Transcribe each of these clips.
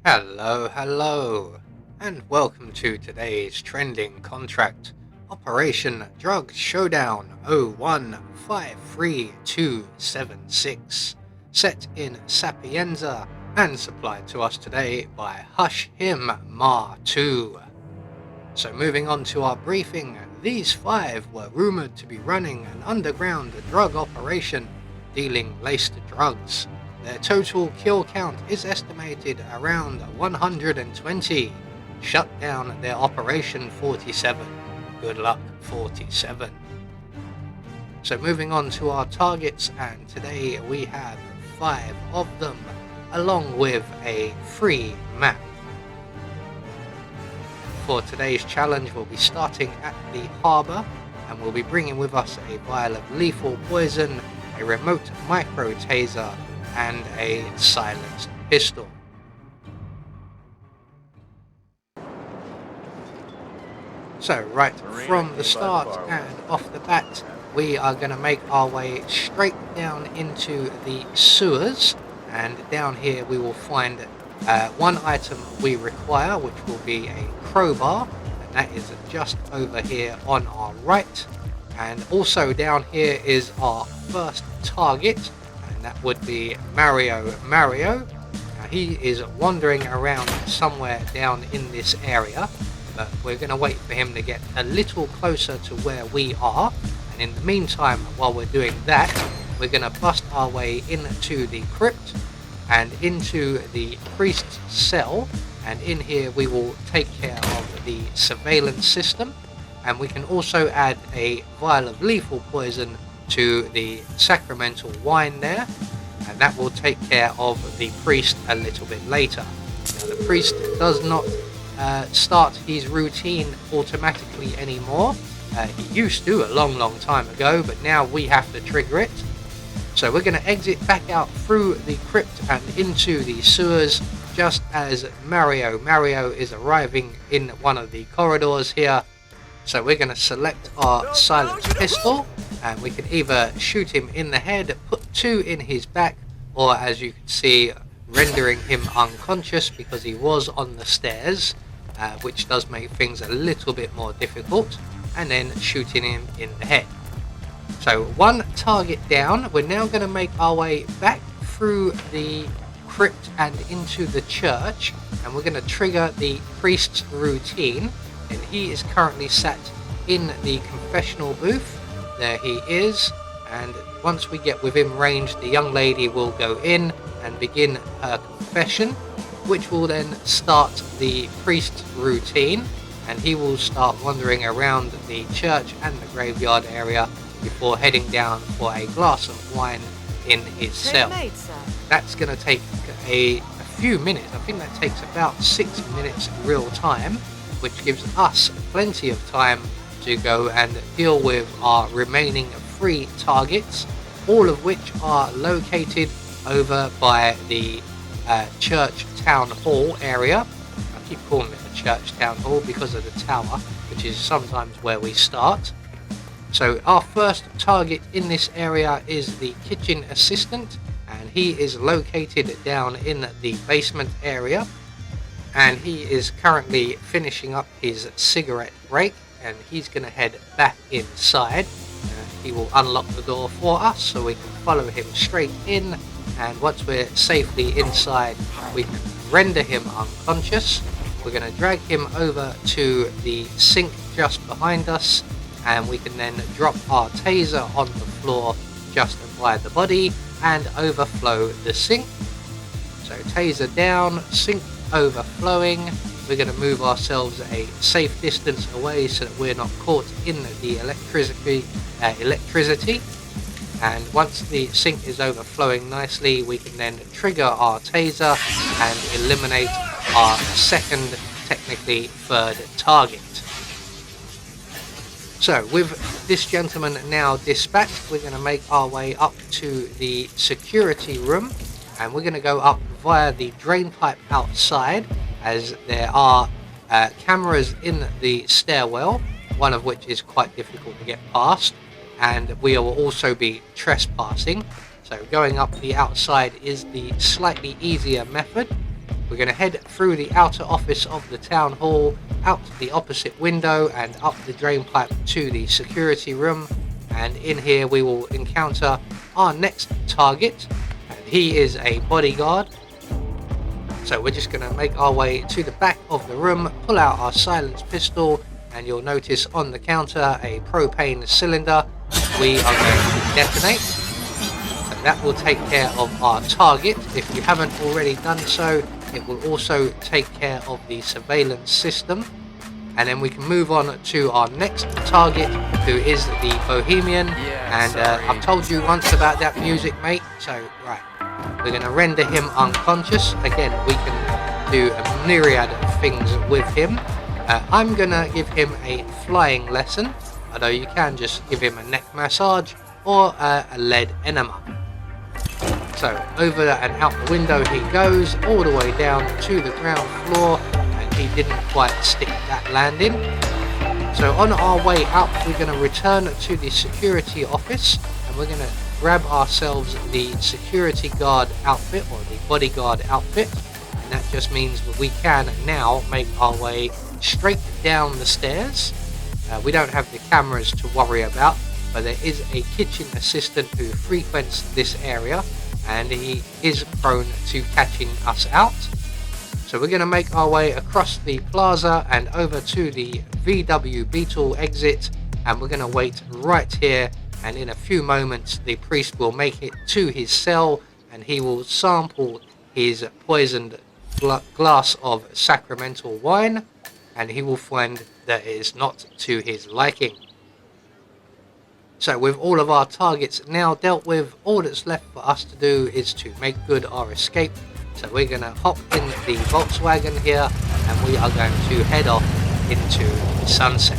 Hello, and welcome to today's trending contract, Operation Drug Showdown 0153276, set in Sapienza and supplied to us today by Hush Him Ma 2. So moving on to our briefing, these five were rumoured to be running an underground drug operation dealing laced drugs. Their total kill count is estimated around 120. Shut down their Operation 47. Good luck, 47. So moving on to our targets, and today we have 5 of them, along with a free map. For today's challenge, we'll be starting at the harbour, and we'll be bringing with us a vial of lethal poison, a remote micro taser, and a silenced pistol. So right from the start and off the bat, we are going to make our way straight down into the sewers, and down here we will find one item we require, which will be a crowbar, and that is just over here on our right. And also down here is our first target, and that would be Mario. Now he is wandering around somewhere down in this area, but we're going to wait for him to get a little closer to where we are, and in the meantime, while we're doing that, we're going to bust our way into the crypt and into the priest's cell, and in here we will take care of the surveillance system, and we can also add a vial of lethal poison to the sacramental wine there, and that will take care of the priest a little bit later. Now, the priest does not start his routine automatically anymore. He used to a long time ago, but now we have to trigger it. So we're going to exit back out through the crypt and into the sewers just as Mario is arriving in one of the corridors here. So we're going to select our silenced pistol, and we can either shoot him in the head, put 2 in his back, or as you can see, rendering him unconscious because he was on the stairs, which does make things a little bit more difficult, and then shooting him in the head. So one target down. We're now going to make our way back through the crypt and into the church, and we're going to trigger the priest's routine, and he is currently sat in the confessional booth. There he is, and once we get within range, the young lady will go in and begin her confession, which will then start the priest's routine, and he will start wandering around the church and the graveyard area before heading down for a glass of wine in his cell. That's going to take a few minutes. I think that takes about 6 minutes real time, which gives us plenty of time to go and deal with our remaining 3 targets, all of which are located over by the church town hall area. I keep calling it the church town hall because of the tower, which is sometimes where we start. So our first target in this area is the kitchen assistant, and he is located down in the basement area, and he is currently finishing up his cigarette break, and he's going to head back inside. He will unlock the door for us so we can follow him straight in, and once we're safely inside, we can render him unconscious. We're going to drag him over to the sink just behind us, and we can then drop our taser on the floor just by the body and overflow the sink. So taser down, sink overflowing. We're going to move ourselves a safe distance away so that we're not caught in the electricity. And once the sink is overflowing nicely, we can then trigger our taser and eliminate our second, technically third target. So with this gentleman now dispatched, we're going to make our way up to the security room, and we're going to go up via the drain pipe outside, as there are cameras in the stairwell, one of which is quite difficult to get past, and we will also be trespassing. So going up the outside is the slightly easier method. We're going to head through the outer office of the town hall, out the opposite window and up the drain pipe to the security room, and in here we will encounter our next target, and he is a bodyguard. So we're just going to make our way to the back of the room, pull out our silenced pistol, and you'll notice on the counter a propane cylinder we are going to detonate. So that will take care of our target. If you haven't already done so, it will also take care of the surveillance system. And then we can move on to our next target, who is the Bohemian. I've told you once about that music, mate. So, right, we're going to render him unconscious. Again, we can do a myriad of things with him. I'm going to give him a flying lesson, although you can just give him a neck massage or a lead enema. So over and out the window he goes, all the way down to the ground floor, and he didn't quite stick that landing. So on our way up, we're going to return to the security office, and we're going to grab ourselves the security guard outfit, or the bodyguard outfit, and that just means that we can now make our way straight down the stairs. We don't have the cameras to worry about, but there is a kitchen assistant who frequents this area, and he is prone to catching us out. So we're going to make our way across the plaza and over to the VW Beetle exit, and we're going to wait right here, and in a few moments the priest will make it to his cell, and he will sample his poisoned glass of sacramental wine, and he will find that it is not to his liking. So with all of our targets now dealt with, all that's left for us to do is to make good our escape. So we're going to hop in the Volkswagen here, and we are going to head off into the sunset.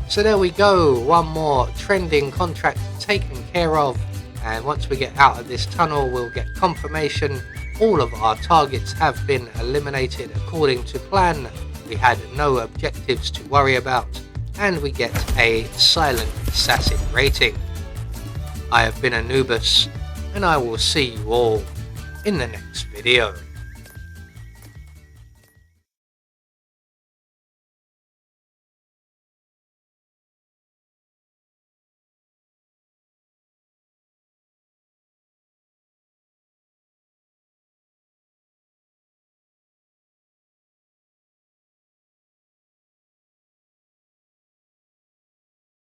So there we go, one more trending contract taken care of, and once we get out of this tunnel we'll get confirmation all of our targets have been eliminated according to plan. We had no objectives to worry about, and we get a silent assassin rating. I have been Anubis, and I will see you all in the next video.